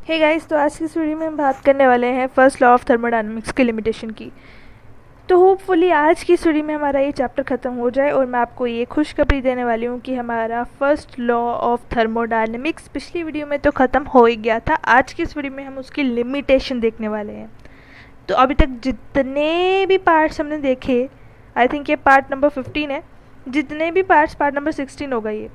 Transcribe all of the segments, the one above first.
Hey guys, तो आज की इस वीडियो में हम बात करने वाले हैं फर्स्ट लॉ ऑफ थर्मोडायनामिक्स की लिमिटेशन की। तो होपफुली आज की इस वीडियो में हमारा ये चैप्टर ख़त्म हो जाए और मैं आपको ये खुशखबरी देने वाली हूँ कि हमारा फर्स्ट लॉ ऑफ थर्मोडायनामिक्स पिछली वीडियो में तो ख़त्म हो ही गया था। आज की इस वीडियो में हम उसकी लिमिटेशन देखने वाले हैं। तो अभी तक जितने भी पार्ट्स हमने देखे, आई थिंक ये पार्ट नंबर 15 है, जितने भी पार्ट्स, पार्ट नंबर 16 होगा ये,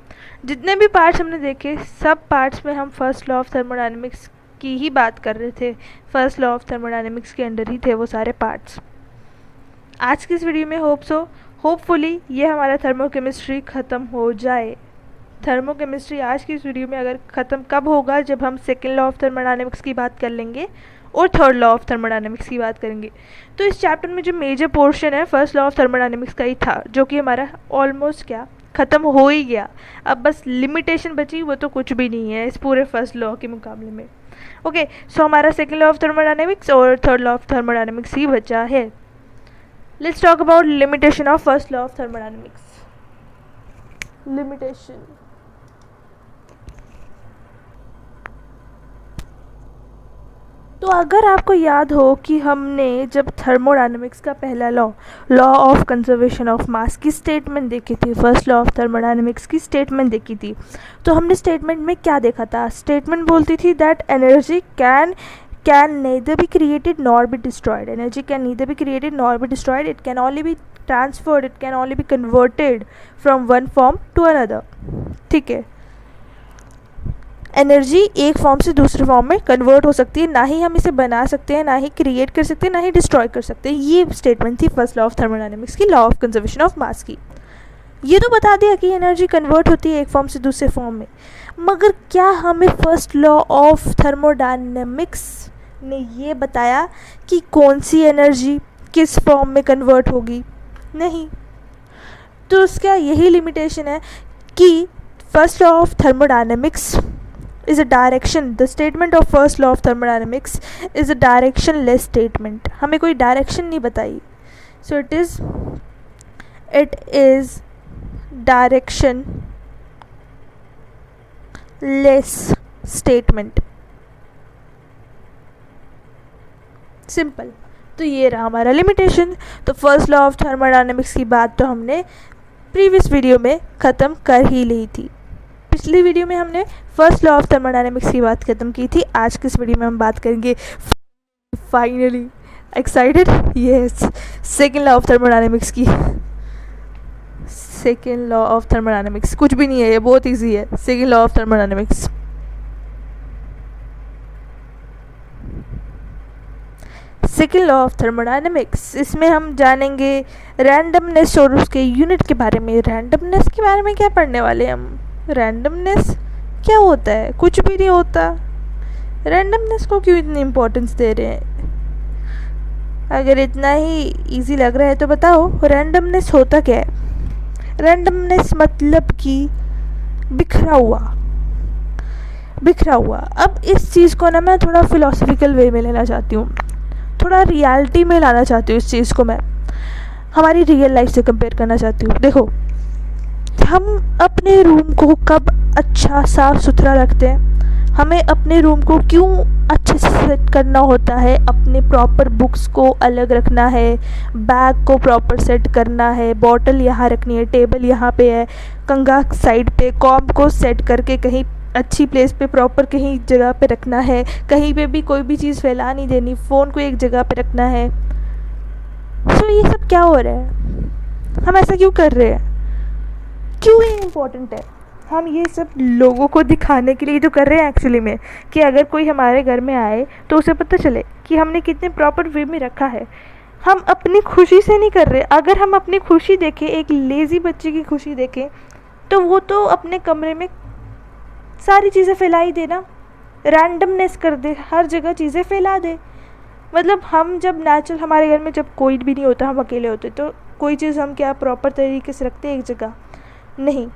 जितने भी पार्ट्स हमने देखे सब पार्ट्स में हम फर्स्ट लॉ ऑफ थर्मोडायनामिक्स की ही बात कर रहे थे। फर्स्ट लॉ ऑफ थर्मोडायनामिक्स के अंडर ही थे वो सारे पार्ट्स। आज की इस वीडियो में होपफुली ये हमारा थर्मोकेमिस्ट्री ख़त्म हो जाए। थर्मोकेमिस्ट्री आज की इस वीडियो में अगर ख़त्म कब होगा, जब हम सेकेंड लॉ ऑफ थर्मोडायनामिक्स की बात कर लेंगे और थर्ड लॉ ऑफ थर्मोडायनामिक्स की बात करेंगे। तो इस चैप्टर में जो मेजर पोर्शन है फर्स्ट लॉ ऑफ थर्मोडायनामिक्स का ही था, जो कि हमारा ऑलमोस्ट क्या ख़त्म हो ही गया। अब बस लिमिटेशन बची, वो तो कुछ भी नहीं है इस पूरे फर्स्ट लॉ के मुकाबले में। ओके, सो हमारा सेकेंड लॉ ऑफ थर्मोडायनामिक्स और थर्ड लॉ ऑफ थर्मोडायनामिक्स ही बचा है। Let's talk about limitation of first law of thermodynamics. Limitation, तो अगर आपको याद हो कि हमने जब थर्मोडायनामिक्स का पहला law, law of conservation of mass की स्टेटमेंट देखी थी, फर्स्ट लॉ ऑफ थर्मोडायनामिक्स की स्टेटमेंट देखी थी, तो हमने स्टेटमेंट में क्या देखा था? स्टेटमेंट बोलती थी that energy can neither be created nor be destroyed. Energy can neither be created nor be destroyed. It can only be transferred, it can only be converted from one form to another. ठीक है, energy एक form से दूसरे form में convert हो सकती है, ना ही हम इसे बना सकते हैं, ना ही क्रिएट कर सकते हैं, ना ही डिस्ट्रॉय कर सकते हैं। ये स्टेटमेंट थी फर्स्ट लॉ ऑफ थर्मोडायनामिक्स की, law of conservation of mass की। ये तो बता दिया कि एनर्जी कन्वर्ट होती है एक फॉर्म से दूसरे फॉर्म में, मगर क्या हमें फर्स्ट लॉ ऑफ थर्मोडायनामिक्स ने ये बताया कि कौन सी एनर्जी किस फॉर्म में कन्वर्ट होगी? नहीं। तो उसका यही लिमिटेशन है कि first law of thermodynamics is a direction, the statement of first law of thermodynamics is a directionless statement. हमें कोई डायरेक्शन नहीं बताई, so it is directionless statement. Simple. तो ये रहा हमारा लिमिटेशन। तो फर्स्ट लॉ ऑफ थर्मोडायनामिक्स की बात तो हमने प्रीवियस वीडियो में ख़त्म कर ही ली थी। पिछली वीडियो में हमने फर्स्ट लॉ ऑफ थर्मोडायनामिक्स की बात खत्म की थी। आज की इस वीडियो में हम बात करेंगे finally, excited, yes, second law of thermodynamics की। सेकेंड लॉ ऑफ थर्मोडायनामिक्स कुछ भी नहीं है, ये बहुत इजी है। Second law of thermodynamics, second law of thermodynamics, इसमें हम जानेंगे रैंडमनेस और उसके यूनिट के बारे में। रैंडमनेस के बारे में क्या पढ़ने वाले हैं हम? रैंडमनेस क्या होता है? कुछ भी नहीं होता। रैंडमनेस को क्यों इतनी इम्पोर्टेंस दे रहे हैं? अगर इतना ही इजी लग रहा है तो बताओ रैंडमनेस होता क्या है? रैंडमनेस मतलब कि बिखरा हुआ। अब इस चीज़ को ना मैं थोड़ा फिलोसफिकल वे में लेना चाहती हूँ, थोड़ा रियलिटी में लाना चाहती हूँ। इस चीज़ को मैं हमारी रियल लाइफ से कंपेयर करना चाहती हूँ। देखो, हम अपने रूम को कब अच्छा साफ़ सुथरा रखते हैं? हमें अपने रूम को क्यों अच्छे से सेट करना होता है? अपने प्रॉपर बुक्स को अलग रखना है, बैग को प्रॉपर सेट करना है, बॉटल यहाँ रखनी है, टेबल यहाँ पे है, कंघा साइड पे, कॉम को सेट करके कहीं अच्छी प्लेस पे प्रॉपर कहीं जगह पे रखना है, कहीं पे भी कोई भी चीज़ फैला नहीं देनी, फ़ोन को एक जगह पे रखना है। तो ये सब क्या हो रहा है? हम ऐसा क्यों कर रहे हैं? क्यों ये इम्पोर्टेंट है? हम ये सब लोगों को दिखाने के लिए तो कर रहे हैं एक्चुअली में, कि अगर कोई हमारे घर में आए तो उसे पता चले कि हमने कितने प्रॉपर वे में रखा है। हम अपनी खुशी से नहीं कर रहे। अगर हम अपनी खुशी देखें, एक लेज़ी बच्चे की खुशी देखें, तो वो तो अपने कमरे में सारी चीज़ें फैला ही दे ना, रैंडमनेस कर दे, हर जगह चीज़ें फैला दे। मतलब हम जब नेचुरल, हमारे घर में जब कोई भी नहीं होता, हम अकेले होते, तो कोई चीज़ हम क्या प्रॉपर तरीके से रखते हैं एक जगह? नहीं।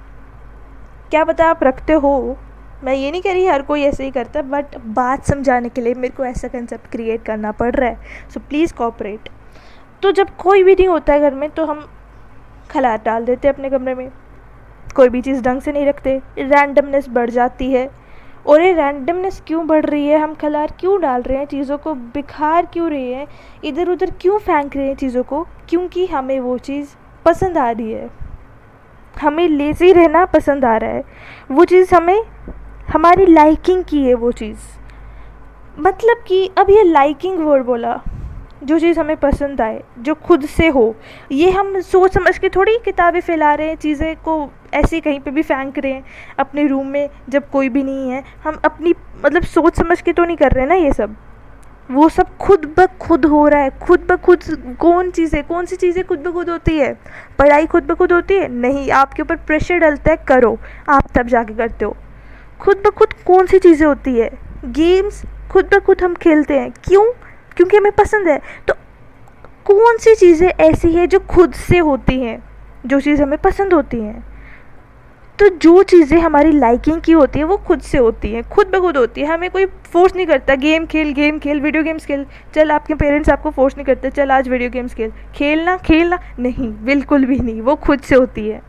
क्या पता आप रखते हो, मैं ये नहीं कह रही हर कोई ऐसे ही करता, बट बात समझाने के लिए मेरे को ऐसा कंसेप्ट क्रिएट करना पड़ रहा है, सो प्लीज़ कोऑपरेट। तो जब कोई भी नहीं होता है घर में, तो हम खलात डाल देते हैं अपने कमरे में, कोई भी चीज़ ढंग से नहीं रखते, रैंडमनेस बढ़ जाती है। और ये रैंडमनेस क्यों बढ़ रही है, हम खलार क्यों डाल रहे हैं चीज़ों को, बिखार क्यों रहे हैं, इधर उधर क्यों फेंक रहे हैं चीज़ों को, क्योंकि हमें वो चीज़ पसंद आ रही है, हमें लेज़ी रहना पसंद आ रहा है, वो चीज़ हमें हमारी लाइकिंग की है वो चीज़। मतलब कि अब ये लाइकिंग वर्ड बोला, जो चीज़ हमें पसंद आए, जो खुद से हो, ये हम सोच समझ के थोड़ी किताबें फैला रहे हैं, चीज़ें को ऐसे कहीं पे भी फेंक रहे हैं अपने रूम में जब कोई भी नहीं है, हम अपनी मतलब सोच समझ के तो नहीं कर रहे हैं ना ये सब, वो सब खुद ब खुद हो रहा है, खुद ब खुद। कौन सी चीज़ें खुद ब खुद होती है? पढ़ाई खुद ब खुद होती है? नहीं, आपके ऊपर प्रेशर डलता है, करो, आप तब जाके करते हो। खुद ब खुद कौन सी चीज़ें होती है? गेम्स खुद ब खुद हम खेलते हैं, क्यों? क्योंकि हमें पसंद है। तो कौन सी चीज़ें ऐसी है जो खुद से होती हैं, जो चीज़ हमें पसंद होती हैं? तो जो चीज़ें हमारी लाइकिंग की होती है वो खुद से होती हैं, खुद ब खुद होती है, हमें कोई फोर्स नहीं करता। गेम खेल, वीडियो गेम्स खेल, चल आपके पेरेंट्स आपको फोर्स नहीं करते, चल आज वीडियो गेम्स खेलना नहीं, बिल्कुल भी नहीं, वो खुद से होती है।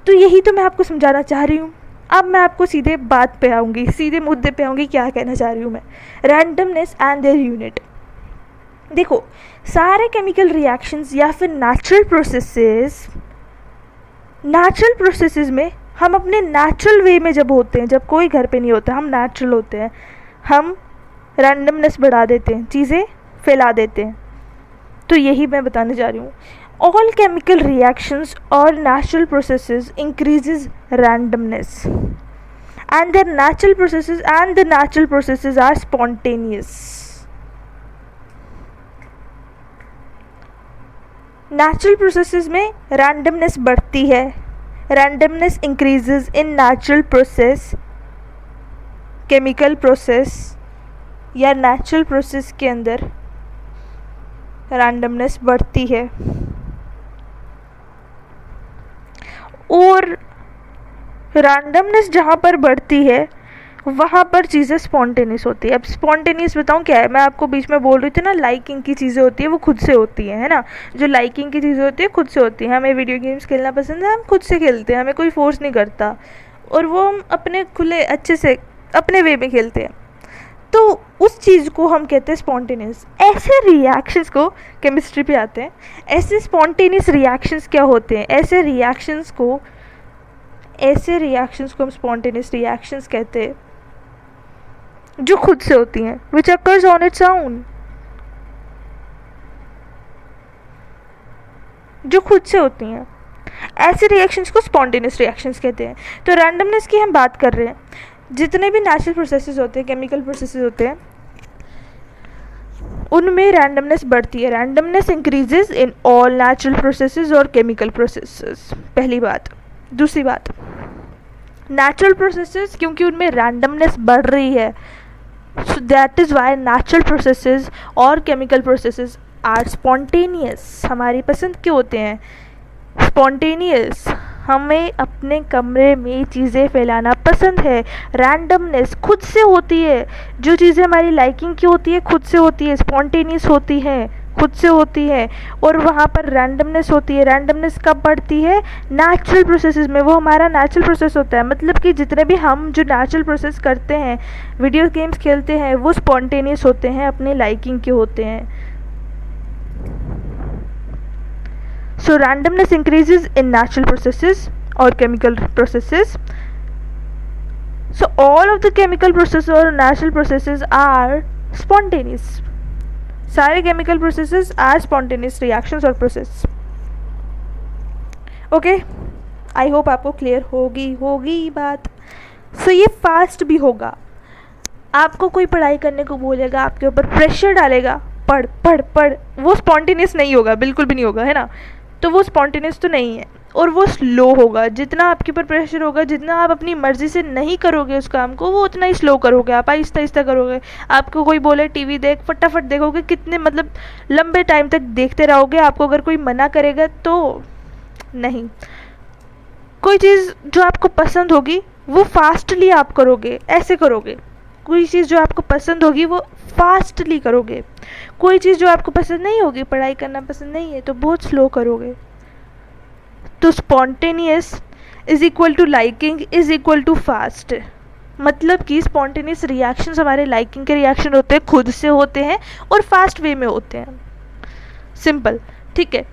तो यही तो मैं आपको समझाना चाह रही हूँ। अब मैं आपको सीधे बात पे आऊँगी, सीधे मुद्दे पे आऊँगी, क्या कहना चाह रही हूँ मैं। Randomness and their unit. देखो, सारे केमिकल रिएक्शंस या फिर नेचुरल प्रोसेसेस में हम अपने नेचुरल वे में जब होते हैं, जब कोई घर पे नहीं होता, हम नेचुरल होते हैं, हम रैंडमनेस बढ़ा देते हैं, चीज़ें फैला देते हैं। तो यही मैं बताने जा रही हूँ। All chemical reactions or natural processes increases randomness, and the natural processes are spontaneous. Natural processes में randomness बढ़ती है, randomness increases in natural process, chemical process या natural process के अंदर randomness बढ़ती है। और रैंडमनेस जहाँ पर बढ़ती है वहाँ पर चीज़ें स्पॉन्टेनियस होती है। अब स्पॉन्टेनियस बताऊँ क्या है, मैं आपको बीच में बोल रही थी ना, लाइकिंग की चीज़ें होती है वो खुद से होती है ना, जो लाइकिंग की चीज़ें होती है खुद से होती है। हमें वीडियो गेम्स खेलना पसंद है, हम खुद से खेलते हैं, हमें कोई फोर्स नहीं करता, और वो हम अपने खुले अच्छे से अपने वे में खेलते हैं। तो उस चीज़ को हम कहते हैं स्पॉन्टेनियस। ऐसे रिएक्शंस को, केमिस्ट्री पे आते हैं, ऐसे स्पॉन्टेनियस रिएक्शंस क्या होते हैं? ऐसे रिएक्शंस को हम स्पॉन्टेनियस रिएक्शंस कहते हैं, जो खुद से होती हैं, which occurs on its own, जो खुद से होती हैं। ऐसे रिएक्शंस को स्पॉन्टेनियस रिएक्शंस कहते हैं। तो रैंडमनेस की हम बात कर रहे हैं, जितने भी नेचुरल प्रोसेसेस होते हैं, केमिकल प्रोसेसेस होते हैं, उनमें रैंडमनेस बढ़ती है। Randomness increases in all natural processes और केमिकल प्रोसेसेस, पहली बात। दूसरी बात, नेचुरल प्रोसेसेस क्योंकि उनमें रैंडमनेस बढ़ रही है, so that is why natural processes और केमिकल प्रोसेसेस आर स्पॉन्टेनियस। हमारी पसंद के होते हैं स्पॉन्टेनियस। हमें अपने कमरे में चीज़ें फैलाना पसंद है। रैंडमनेस खुद से होती है, जो चीज़ें हमारी लाइकिंग की होती है खुद से होती है, स्पॉन्टेनियस होती हैं, खुद से होती है, और वहाँ पर रैंडमनेस होती है। रैंडमनेस कब बढ़ती है? नेचुरल प्रोसेसेस में। वो हमारा नेचुरल प्रोसेस होता है, मतलब कि जितने भी हम जो नेचुरल प्रोसेस करते हैं, वीडियो गेम्स खेलते हैं, वो स्पॉन्टेनियस होते हैं, अपनी लाइकिंग के होते हैं। So randomness increases in natural processes or chemical processes. So all of the chemical processes or natural processes are spontaneous. सारे chemical processes are spontaneous reactions or process. Okay, I hope आपको clear होगी बात। So ये fast भी होगा। आपको कोई पढ़ाई करने को बोलेगा, आपके ऊपर प्रेशर डालेगा, पढ़, वो स्पॉन्टेनियस नहीं होगा, बिल्कुल भी नहीं होगा, है ना। तो वो स्पॉन्टेनियस तो नहीं है, और वो स्लो होगा। जितना आपके ऊपर प्रेशर होगा, जितना आप अपनी मर्ज़ी से नहीं करोगे उस काम को, वो उतना ही स्लो करोगे, आप आहिस्ता करोगे। आपको कोई बोले टीवी देख, फटाफट देखोगे, कितने मतलब लंबे टाइम तक देखते रहोगे। आपको अगर कोई मना करेगा तो नहीं। कोई चीज़ जो आपको पसंद होगी वो फास्टली आप करोगे, ऐसे करोगे। कोई चीज़ जो आपको पसंद होगी वो फास्टली करोगे। कोई चीज़ जो आपको पसंद नहीं होगी, पढ़ाई करना पसंद नहीं है, तो बहुत स्लो करोगे। तो spontaneous is equal to liking is equal to fast. मतलब कि स्पॉन्टेनियस रिएक्शंस हमारे लाइकिंग के रिएक्शन होते हैं, खुद से होते हैं और फास्ट वे में होते हैं। सिंपल, ठीक है।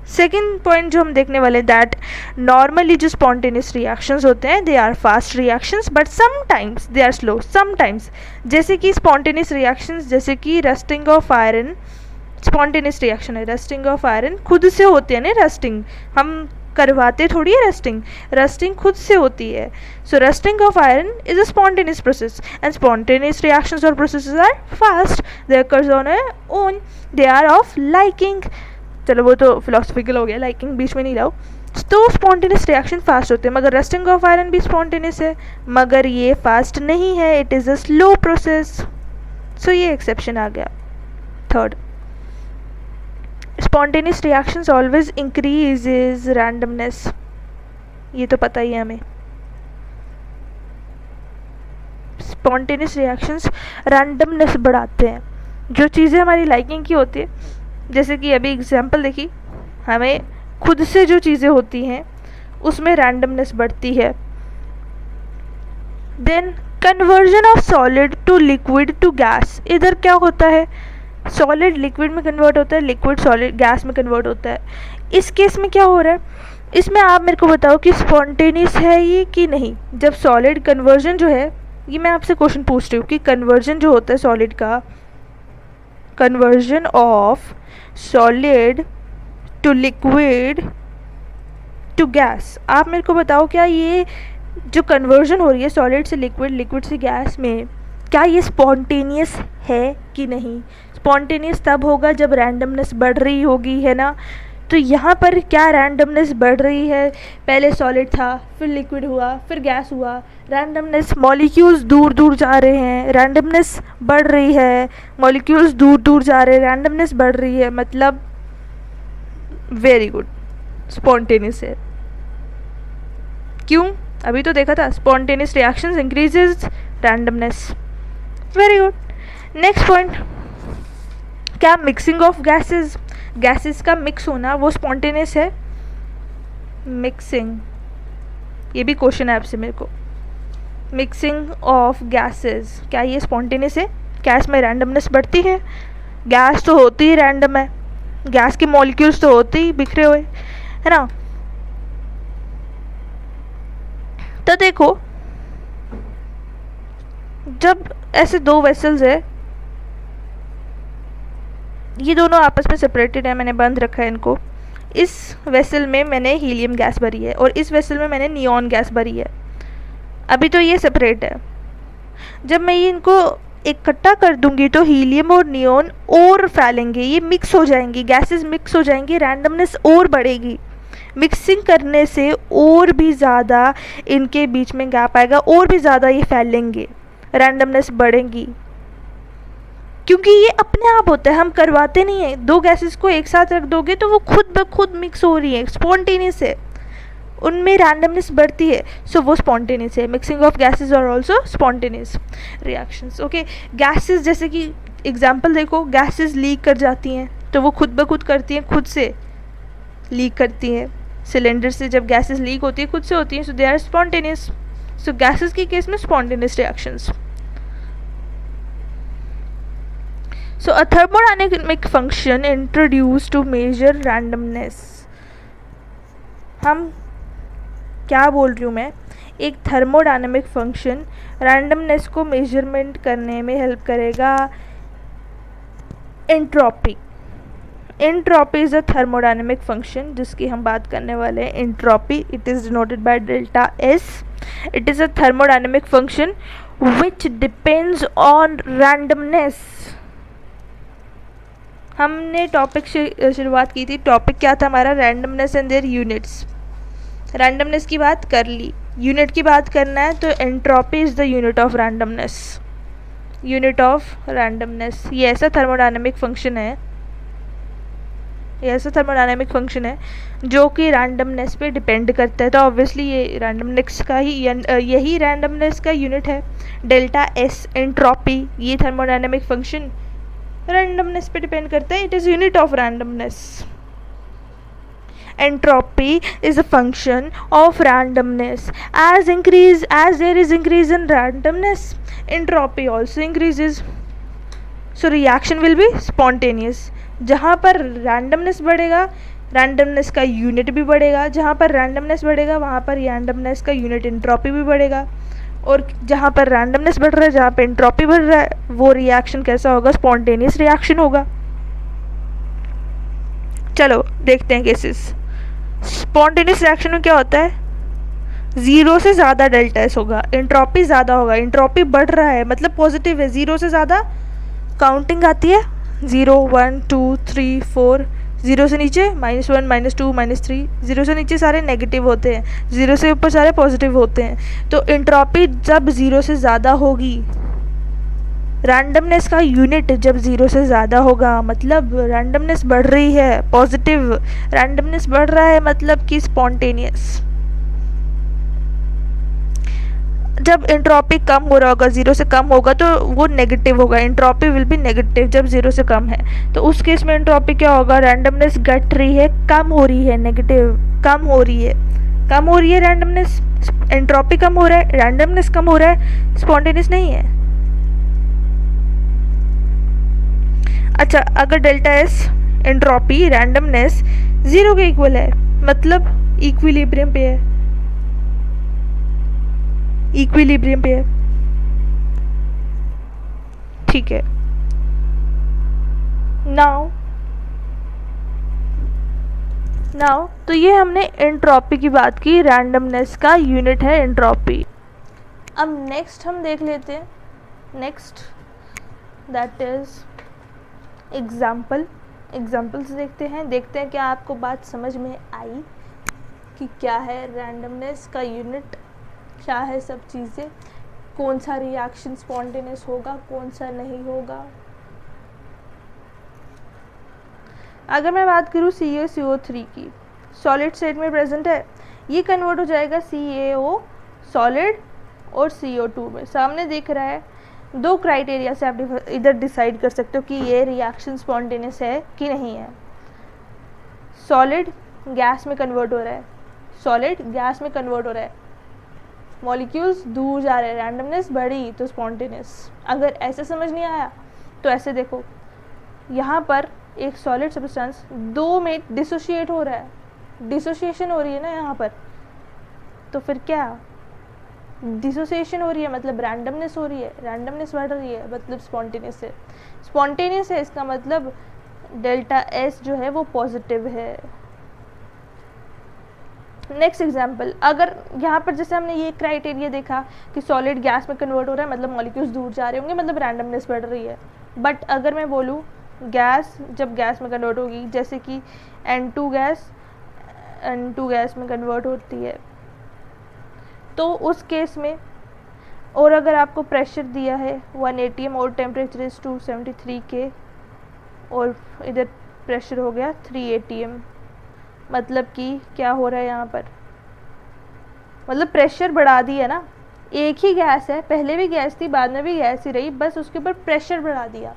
सेकेंड पॉइंट जो हम देखने वाले, दैट नॉर्मली जो स्पॉन्टेनियस रिएक्शंस होते हैं they are fast reactions but sometimes they are slow sometimes. जैसे कि स्पॉन्टेनियस रिएक्शंस, जैसे कि rusting of iron spontaneous reaction है। रस्टिंग ऑफ आयरन खुद से होती है ना, रस्टिंग हम करवाते थोड़ी है, रस्टिंग खुद से होती है। So rusting of iron is a spontaneous process and spontaneous reactions और processes are fast, they occurs on a own, they are of liking. चलो वो तो फिलोसफिकल हो गया, लाइकिंग बीच में नहीं लाओ। तो स्पॉन्टेनियस रिएक्शन फास्ट होते हैं, मगर रस्टिंग ऑफ आयरन भी स्पॉन्टेनियस है, मगर ये फास्ट नहीं है, it is a slow process. So ये एक्सेप्शन आ गया। थर्ड, spontaneous reactions always increases randomness, ये तो पता ही है हमें। spontaneous reactions randomness बढ़ाते हैं। जो चीज़ें हमारी लाइकिंग की होती है, जैसे कि अभी एग्जांपल देखी, हमें खुद से जो चीज़ें होती हैं उसमें randomness बढ़ती है। Then conversion of solid to liquid to gas, इधर क्या होता है, सॉलिड लिक्विड में कन्वर्ट होता है, लिक्विड सॉलिड गैस में कन्वर्ट होता है। इस केस में क्या हो रहा है, इसमें आप मेरे को बताओ कि स्पॉन्टेनियस है ये कि नहीं। जब सॉलिड कन्वर्जन जो है, ये मैं आपसे क्वेश्चन पूछ रही हूँ कि कन्वर्जन जो होता है सॉलिड का, conversion of solid to liquid to gas, आप मेरे को बताओ क्या ये जो कन्वर्जन हो रही है सॉलिड से लिक्विड, लिक्विड से गैस में, क्या ये स्पॉन्टेनियस है कि नहीं। स्पॉन्टेनियस तब होगा जब रैंडमनेस बढ़ रही होगी, है ना। तो यहाँ पर क्या रैंडमनेस बढ़ रही है, पहले सॉलिड था, फिर लिक्विड हुआ, फिर गैस हुआ, रैंडमनेस, मॉलिक्यूल्स दूर दूर जा रहे हैं, रैंडमनेस बढ़ रही है, मॉलिक्यूल्स दूर दूर जा रहे हैं, रैंडमनेस बढ़ रही है, मतलब वेरी गुड, स्पॉन्टेनियस है। क्यों, अभी तो देखा था, spontaneous reactions increases randomness, very good. Next point, क्या मिक्सिंग ऑफ गैसेस का मिक्स होना वो स्पॉन्टेनियस है। मिक्सिंग, ये भी क्वेश्चन है आपसे मेरे को, मिक्सिंग ऑफ गैसेस क्या ये स्पॉन्टेनियस है। गैस में रैंडमनेस बढ़ती है, गैस तो होती ही रैंडम है, गैस के मॉलिक्यूल्स तो होते ही बिखरे हुए, है ना। तो देखो, जब ऐसे दो वेसल्स है, ये दोनों आपस में सेपरेटेड है, मैंने बंद रखा है इनको। इस वेसल में मैंने हीलियम गैस भरी है और इस वेसल में मैंने नियॉन गैस भरी है। अभी तो ये सेपरेट है, जब मैं ये इनको इकट्ठा कर दूंगी तो हीलियम और नियॉन और फैलेंगे, ये मिक्स हो जाएंगी, गैसेस मिक्स हो जाएंगी, रैंडमनेस और बढ़ेगी। मिक्सिंग करने से और भी ज़्यादा इनके बीच में गैप आएगा, और भी ज़्यादा ये फैलेंगे, रैंडमनेस बढ़ेगी, क्योंकि ये अपने आप होता है, हम करवाते नहीं है। दो गैसेस को एक साथ रख दोगे तो वो खुद ब खुद मिक्स हो रही है, स्पॉन्टेनियस है, उनमें रैंडमनेस बढ़ती है, सो वो स्पॉन्टेनियस है। Mixing of gases are also spontaneous reactions. Okay, gases जैसे कि एग्जांपल देखो, गैसेस लीक कर जाती हैं तो वो खुद ब खुद करती हैं, खुद से लीक करती हैं। सिलेंडर से जब गैसेस लीक होती है खुद से होती हैं, so they are spontaneous. So gases के केस में spontaneous reactions. So a thermodynamic function introduced to measure randomness, हम क्या बोल रही हूँ मैं, एक थर्मोडायनेमिक फंक्शन रैंडमनेस को मेजरमेंट करने में हेल्प करेगा। Entropy, entropy is a thermodynamic function जिसकी हम बात करने वाले हैं। Entropy, it is denoted by delta S. It is a thermodynamic function which depends on randomness. हमने टॉपिक से शुरुआत की थी, टॉपिक क्या था हमारा, randomness and their units. Randomness की बात कर ली, यूनिट की बात करना है तो entropy is the unit of randomness. Unit of randomness, ये ऐसा थर्मोडायनेमिक फंक्शन है, ये ऐसा थर्मोडायनेमिक फंक्शन है जो कि रैंडमनेस पे डिपेंड करता है। तो ऑब्वियसली ये रैंडमनेस का ही, यही रैंडमनेस का यूनिट है, डेल्टा एस। एंट्रोपी, ये थर्मोडायनेमिक फंक्शन रैंडमनेस पे डिपेंड करता है, it is unit of randomness. entropy is a function of randomness. As there is increase in randomness, entropy also increases. So reaction will be spontaneous. जहाँ पर randomness बढ़ेगा, randomness का unit भी बढ़ेगा. जहाँ पर randomness बढ़ेगा वहाँ पर randomness का यूनिट एंट्रोपी भी बढ़ेगा. और जहाँ पर randomness बढ़ रहा है, जहाँ पर एंट्रोपी बढ़ रहा है, वो रिएक्शन कैसा होगा? स्पॉन्टेनियस रिएक्शन होगा. चलो देखते हैं केसेस. स्पॉन्टेनियस रिएक्शन में क्या होता है? 0 से ज़्यादा डेल्टा एस होगा, एंट्रोपी ज़्यादा होगा. एंट्रोपी बढ़ रहा है मतलब पॉजिटिव है. 0 से ज़्यादा काउंटिंग आती है, 0 1 2 3 4. 0 से नीचे -1 -2 -3. 0 से नीचे सारे नेगेटिव होते हैं, 0 से ऊपर सारे पॉजिटिव होते हैं. तो एंट्रोपी जब 0 से ज़्यादा होगी, रैंडमनेस का यूनिट जब 0 से ज़्यादा होगा, मतलब रैंडमनेस बढ़ रही है, पॉजिटिव रैंडमनेस बढ़ रहा है मतलब कि स्पॉन्टेनियस. जब एंट्रोपी कम हो रहा होगा, 0 से कम होगा, तो वो नेगेटिव होगा. एंट्रोपी विल बी नेगेटिव जब 0 से कम है. तो उस केस में एंट्रोपी क्या होगा? रैंडमनेस घट रही है, कम हो रही है, नेगेटिव कम हो रही है, कम हो रही है रैंडमनेस. एंट्रोपी कम हो रहा है, रैंडमनेस कम हो रहा है, स्पॉन्टेनियस नहीं है. अच्छा, अगर डेल्टा एस एंट्रोपी रैंडमनेस 0 के इक्वल है, मतलब इक्विलिब्रियम पे है, इक्विलिब्रियम पे है, ठीक है. नाउ तो ये हमने एंट्रोपी की बात की, रैंडमनेस का यूनिट है एंट्रोपी. अब नेक्स्ट हम देख लेते हैं, नेक्स्ट दैट इज एग्जाम्पल्स देखते हैं क्या आपको बात समझ में आई कि क्या है रैंडमनेस का यूनिट, क्या है सब चीज़ें, कौन सा रिएक्शन स्पॉन्टेनियस होगा, कौन सा नहीं होगा. अगर मैं बात करूँ CaCO3 की, सॉलिड स्टेट में प्रेजेंट है, ये कन्वर्ट हो जाएगा CaO सॉलिड और CO2 में. सामने दिख रहा है. 2 क्राइटेरिया से आप इधर डिसाइड कर सकते हो कि ये रिएक्शन स्पॉन्टेनियस है कि नहीं है. सॉलिड गैस में कन्वर्ट हो रहा है, सॉलिड गैस में कन्वर्ट हो रहा है, मॉलिक्यूल्स दूर जा रहे हैं, रैंडमनेस बढ़ी तो स्पॉन्टेनियस. अगर ऐसे समझ नहीं आया तो ऐसे देखो, यहाँ पर एक सॉलिड सब्सटेंस 2 में डिसोशिएट हो रहा है, डिसोशिएशन हो रही है ना यहाँ पर, तो फिर क्या? डिसोसिएशन हो रही है मतलब रैंडमनेस हो रही है, रैंडमनेस बढ़ रही है मतलब स्पॉन्टेनियस है. स्पॉन्टेनियस है इसका मतलब डेल्टा एस जो है वो पॉजिटिव है. नेक्स्ट एग्जांपल, अगर यहाँ पर जैसे हमने ये क्राइटेरिया देखा कि सॉलिड गैस में कन्वर्ट हो रहा है मतलब मॉलिक्यूल्स दूर जा रहे होंगे, मतलब रैंडमनेस बढ़ रही है. बट अगर मैं बोलूँ गैस जब गैस में कन्वर्ट होगी, जैसे कि N2 गैस में कन्वर्ट होती है, तो उस केस में, और अगर आपको प्रेशर दिया है 1 atm और टेम्परेचर इज 273 K और इधर प्रेशर हो गया 3 atm, मतलब कि क्या हो रहा है यहाँ पर? मतलब प्रेशर बढ़ा दिया ना. एक ही गैस है, पहले भी गैस थी, बाद में भी गैस ही रही, बस उसके ऊपर प्रेशर बढ़ा दिया,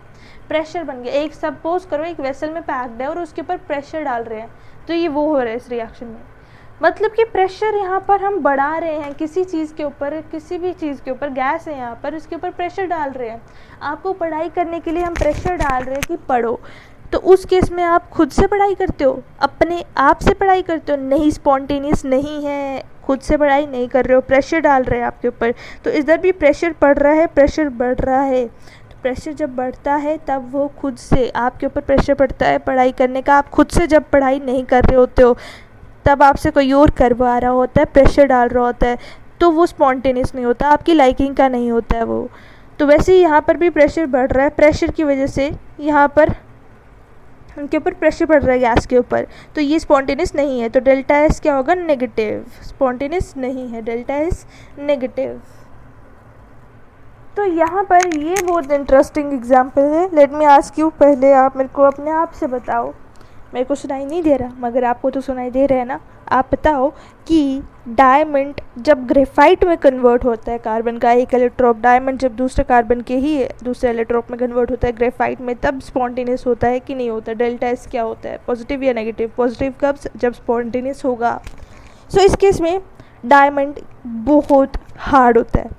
प्रेशर बन गया. एक सपोज करो एक वेसल में पैक्ड है और उसके ऊपर प्रेशर डाल रहे हैं, तो ये वो हो रहा है इस रिएक्शन में. मतलब कि प्रेशर यहाँ पर हम बढ़ा रहे हैं किसी चीज़ के ऊपर, किसी भी चीज़ के ऊपर, गैस है यहाँ पर, उसके ऊपर प्रेशर डाल रहे हैं. आपको पढ़ाई करने के लिए हम प्रेशर डाल रहे हैं कि पढ़ो, तो उस केस में आप खुद से पढ़ाई करते हो, अपने आप से पढ़ाई करते हो, नहीं स्पॉन्टेनियस नहीं है, खुद से पढ़ाई नहीं कर रहे हो, प्रेशर डाल रहे हैं आपके ऊपर. तो इधर भी प्रेशर पड़ रहा है, प्रेशर बढ़ रहा है. तो प्रेशर जब बढ़ता है तब वो खुद से आपके ऊपर प्रेशर पड़ता है पढ़ाई करने का. आप खुद से जब पढ़ाई नहीं कर रहे होते हो, तब आपसे कोई और करवा रहा होता है, प्रेशर डाल रहा होता है, तो वो स्पॉन्टेनियस नहीं होता, आपकी लाइकिंग का नहीं होता है वो. तो वैसे ही यहाँ पर भी प्रेशर बढ़ रहा है, प्रेशर की वजह से यहाँ पर उनके ऊपर प्रेशर पड़ रहा है गैस के ऊपर, तो ये स्पॉन्टेनियस नहीं है. तो डेल्टा एस क्या होगा? नेगेटिव. स्पॉन्टेनियस नहीं है, डेल्टा एस नेगेटिव. तो यहाँ पर ये बहुत इंटरेस्टिंग एग्जाम्पल है. लेट मी आस्क यू, पहले आप मेरे को अपने आप से बताओ, मेरे को सुनाई नहीं दे रहा मगर आपको तो सुनाई दे रहा है ना, आप बताओ कि डायमंड जब ग्रेफाइट में कन्वर्ट होता है, कार्बन का एक इलेक्ट्रॉप डायमंड जब दूसरे कार्बन के ही दूसरे इलेक्ट्रॉप में कन्वर्ट होता है ग्रेफाइट में, तब स्पॉन्टेनियस होता है कि नहीं होता? डेल्टा एस क्या होता है, पॉजिटिव या नेगेटिव? पॉजिटिव कब? जब स्पॉन्टेनियस होगा। सो इस केस में डायमंड बहुत हार्ड होता है,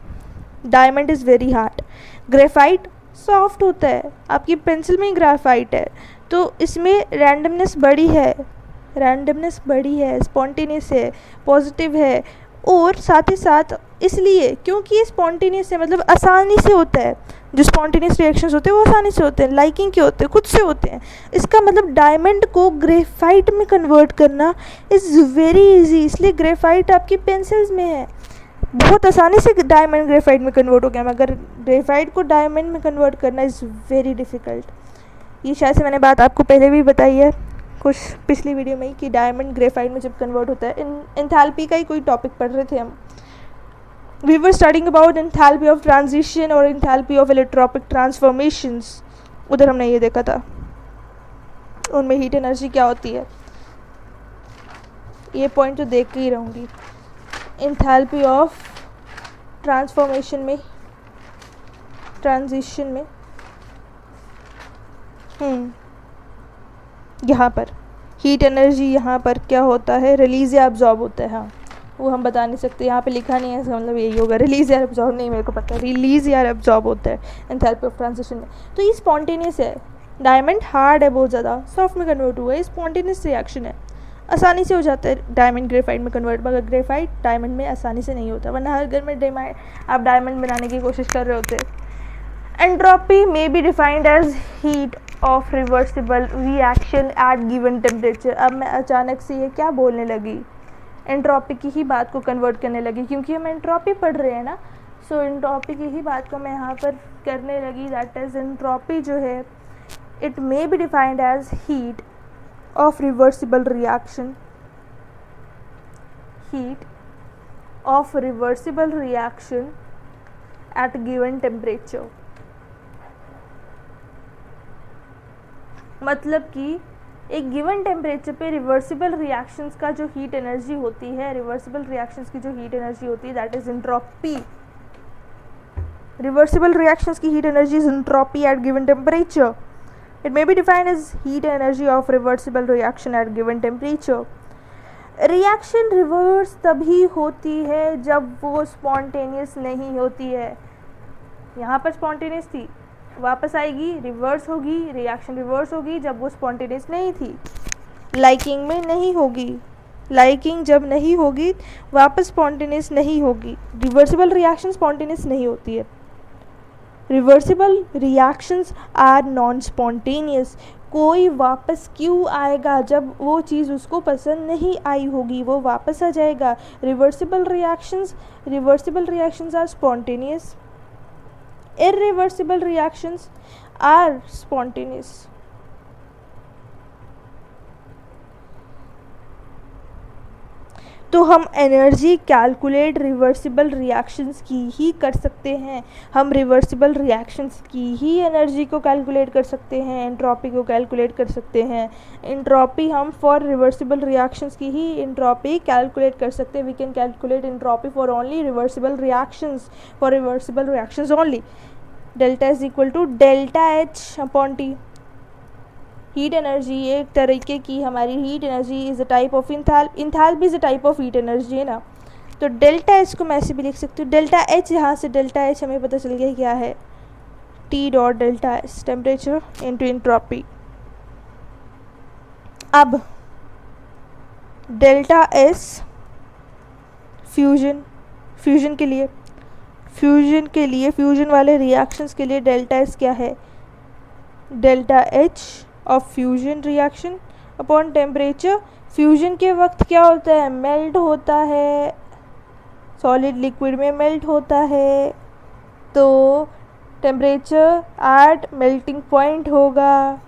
diamond is very hard. Graphite soft होता है, आपकी पेंसिल में ही ग्रेफाइट है, तो इसमें रैंडमनेस बड़ी है, स्पॉन्टेनियस है, पॉजिटिव है, और साथ ही साथ इसलिए क्योंकि ये स्पॉन्टेनियस है, मतलब आसानी से होता है। जो स्पॉन्टेनियस रिएक्शंस होते हैं वो आसानी से होते हैं, लाइकिंग के होते हैं, खुद से होते हैं। इसका मतलब डायमंड को ग्रेफाइट में कन्वर्ट करना इज़ वेरी इजी, इसलिए ग्रेफाइट आपकी पेंसिल्स में है, बहुत आसानी से डायमंड ग्रेफाइट में कन्वर्ट हो गया, मगर ग्रेफाइट को डायमंड में कन्वर्ट करना इज़ वेरी डिफ़िकल्ट। ये शायद से मैंने बात आपको पहले भी बताई है कुछ पिछली वीडियो में ही, कि डायमंड ग्रेफाइट में जब कन्वर्ट होता है, एंथैल्पी का ही कोई टॉपिक पढ़ रहे थे हम। We were studying about enthalpy of transition और एंथैल्पी ऑफ इलेक्ट्रोपिक ट्रांसफॉर्मेशंस, उधर हमने ये देखा था, उनमें हीट एनर्जी क्या होती है। ये पॉइंट तो देख के ही रहूँगी। एंथैल्पी ऑफ ट्रांसफॉर्मेशन में, ट्रांजिशन में, यहाँ पर हीट एनर्जी यहाँ पर क्या होता है, रिलीज या अब्जॉर्ब होता है। हाँ, वो हम बता नहीं सकते, यहाँ पे लिखा नहीं है, इसका मतलब यही होगा, रिलीज या अब्जॉर्ब नहीं, मेरे को पता है, रिलीज या अब्जॉर्ब होता है एंथैल्पी ऑफ ट्रांजिशन में। तो ये स्पॉन्टेनियस है, डायमंड हार्ड है बहुत ज़्यादा, सॉफ्ट में कन्वर्ट हुआ है, स्पॉन्टेनियस रिएक्शन है, आसानी से हो जाता है डायमंड ग्रेफाइट में कन्वर्ट, मगर ग्रेफाइट डायमंड में आसानी से नहीं होता, वरना हर घर में आप डायमंड बनाने की कोशिश कर रहे होते। Entropy may be defined as heat of reversible reaction at given temperature. अब मैं अचानक से ये क्या बोलने लगी, एंट्रोपी की ही बात को कन्वर्ट करने लगी, क्योंकि हम एंट्रोपी पढ़ रहे हैं ना। सो एंट्रोपी की ही बात को मैं यहाँ पर करने लगी, दैट इज़ एंट्रोपी जो है, it may be defined as heat of reversible reaction, heat of reversible reaction at given temperature। मतलब कि एक गिवन टेम्परेचर पे रिवर्सिबल रिएक्शंस का जो हीट एनर्जी होती है, रिवर्सिबल रिएक्शंस की जो हीट एनर्जी होती है, that is entropy. Reversible reactions की heat energy is entropy at given temperature. It may be defined as heat energy of reversible reaction at given temperature। Reaction reverse तभी होती है जब वो स्पॉन्टेनियस नहीं होती है। यहाँ पर स्पॉन्टेनियस थी, वापस आएगी, रिवर्स होगी, रिएक्शन रिवर्स होगी जब वो स्पॉन्टेनियस नहीं थी, लाइकिंग में नहीं होगी, लाइकिंग जब नहीं होगी वापस स्पॉन्टेनियस नहीं होगी। रिवर्सिबल रिएक्शन स्पॉन्टेनियस नहीं होती है। Reversible reactions are non spontaneous. कोई वापस क्यों आएगा, जब वो चीज़ उसको पसंद नहीं आई होगी वो वापस आ जाएगा। Reversible reactions are spontaneous, irreversible reactions are spontaneous. तो हम एनर्जी कैलकुलेट रिवर्सिबल रिएक्शंस की ही कर सकते हैं, हम रिवर्सिबल रिएक्शंस की ही एनर्जी को कैलकुलेट कर सकते हैं, एंट्रोपी को कैलकुलेट कर सकते हैं। एंट्रोपी हम फॉर रिवर्सिबल रिएक्शंस की ही एंट्रोपी कैलकुलेट कर सकते हैं। We can calculate entropy for only reversible reactions, for reversible reactions only. Delta is equal to delta H upon T. Heat energy एक तरीके की हमारी heat energy is a type of enthalpy is a type of heat energy है ना। तो delta H को मैं ऐसे भी लिख सकती हूँ, डेल्टा एच, यहाँ से डेल्टा एच हमें पता चल गया क्या है, T dot delta H, temperature into entropy. अब डेल्टा एस फ्यूजन के लिए फ्यूजन वाले रिएक्शंस के लिए डेल्टा एस क्या है, delta H of fusion reaction upon temperature. Fusion के वक्त क्या होता है, मेल्ट होता है, सॉलिड लिक्विड में मेल्ट होता है, तो टेम्परेचर एट मेल्टिंग पॉइंट होगा।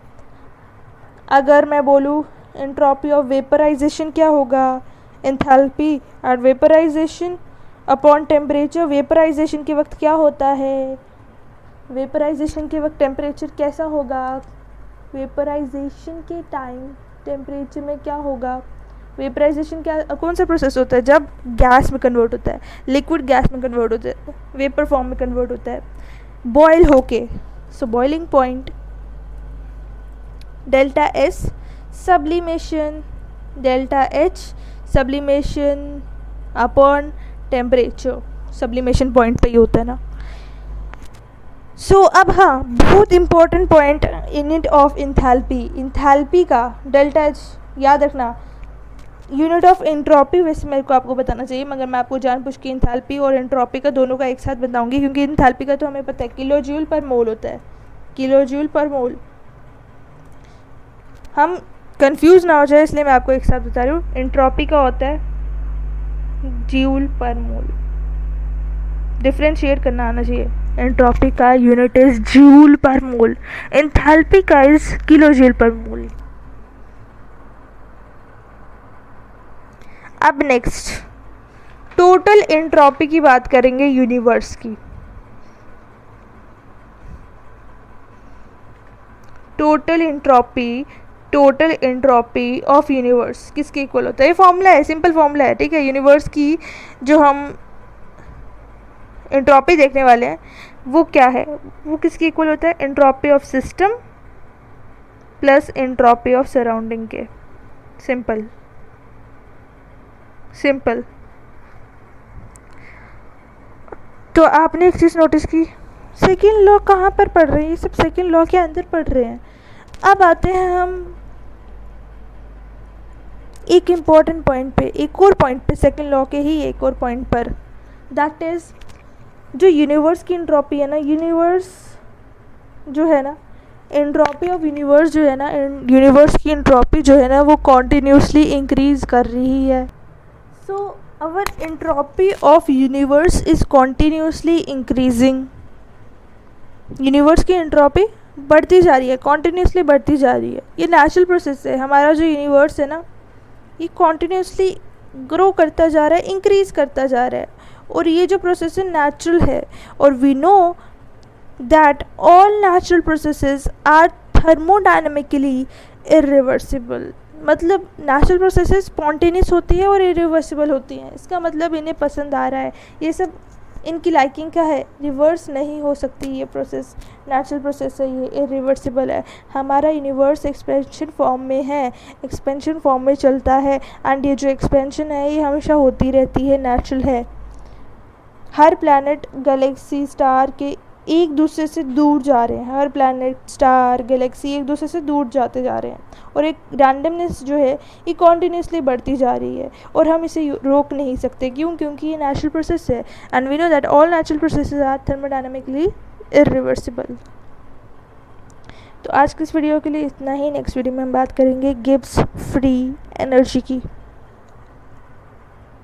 अगर मैं बोलूँ एंट्रोपी ऑफ वेपराइजेशन क्या होगा, enthalpy at vaporisation upon temperature. Vaporisation के वक्त क्या होता है, वेपराइजेशन के वक्त टेम्परेचर कैसा होगा, वेपराइजेशन के टाइम टेम्परेचर में क्या होगा, वेपराइजेशन क्या कौन सा प्रोसेस होता है? जब गैस में कन्वर्ट होता है, लिक्विड गैस में कन्वर्ट होता है, वेपर फॉर्म में कन्वर्ट होता है, बॉयल होके। सो boiling point, delta S sublimation, delta H sublimation upon temperature, sublimation point पे ही होता है ना। सो अब हाँ, बहुत important point, unit of enthalpy. Enthalpy का डेल्टा एच याद रखना, यूनिट ऑफ एंट्रोपी वैसे मेरे को आपको बताना चाहिए, मगर मैं आपको जानबूझ के इंथैल्पी और एंट्रोपी का दोनों का एक साथ बताऊंगी, क्योंकि इंथैल्पी का तो हमें पता है किलो जूल पर मोल होता है, किलो जूल पर मोल। हम कंफ्यूज ना हो जाए इसलिए मैं आपको एक साथ बता रही हूँ। एंट्रोपी का होता है जूल पर मोल, डिफ्रेंशिएट करना आना चाहिए। एंट्रोपी का यूनिट इज जूल पर मोल, एंथैल्पी का इज किलो जूल पर मोल। अब नेक्स्ट टोटल एंट्रोपी की बात करेंगे यूनिवर्स की। टोटल एंट्रोपी ऑफ यूनिवर्स किसके इक्वल होता है? ये फॉर्मूला है, सिंपल फॉर्मूला है, ठीक है। यूनिवर्स की जो हम एंट्रोपी देखने वाले हैं वो क्या है? वो किसके इक्वल होता है? Entropy of system plus entropy of surrounding के। Simple simple. तो आपने एक चीज़ नोटिस की, सेकेंड लॉ कहाँ पर पढ़ रहे हैं? ये सब सेकेंड लॉ के अंदर पढ़ रहे हैं। अब आते हैं हम एक इम्पॉर्टेंट पॉइंट पे, एक और पॉइंट पे, सेकेंड लॉ के ही एक और पॉइंट पर, दैट इज़ जो यूनिवर्स की एंट्रोपी है ना, यूनिवर्स जो है ना, एंट्रोपी ऑफ यूनिवर्स जो है ना, यूनिवर्स की एंट्रोपी जो है ना वो कॉन्टिन्यूसली इंक्रीज कर रही है। So our entropy of universe is continuously increasing. Universe की एंट्रोपी बढ़ती जा रही है, कॉन्टिन्यूसली बढ़ती जा रही है। ये नेचुरल प्रोसेस है। हमारा जो यूनिवर्स है ना, ये कॉन्टिन्यूसली ग्रो करता जा रहा है, इंक्रीज़ करता जा रहा है, और ये जो प्रोसेस है नेचुरल है। और we know that all natural processes are thermodynamically irreversible. मतलब नेचुरल प्रोसेसेस स्पॉन्टेनियस होती है और इरिवर्सिबल होती हैं। इसका मतलब इन्हें पसंद आ रहा है, ये सब इनकी लाइकिंग का है, रिवर्स नहीं हो सकती ये प्रोसेस, नेचुरल प्रोसेस है, ये इरिवर्सिबल है। हमारा यूनिवर्स एक्सपेंशन फॉर्म में है, एक्सपेंशन फॉर्म में चलता है, एंड ये जो एक्सपेंशन है ये हमेशा होती रहती है, नेचुरल है। हर प्लैनेट, गैलेक्सी, स्टार के एक दूसरे से दूर जा रहे हैं, हर प्लैनेट, स्टार, गैलेक्सी एक दूसरे से दूर जाते जा रहे हैं, और एक रैंडमनेस जो है ये कॉन्टिन्यूसली बढ़ती जा रही है, और हम इसे रोक नहीं सकते। क्यों? क्योंकि ये नेचुरल प्रोसेस है, and we know that all natural processes are thermodynamically irreversible. तो आज की इस वीडियो के लिए इतना ही। नेक्स्ट वीडियो में हम बात करेंगे गिब्स फ्री एनर्जी की।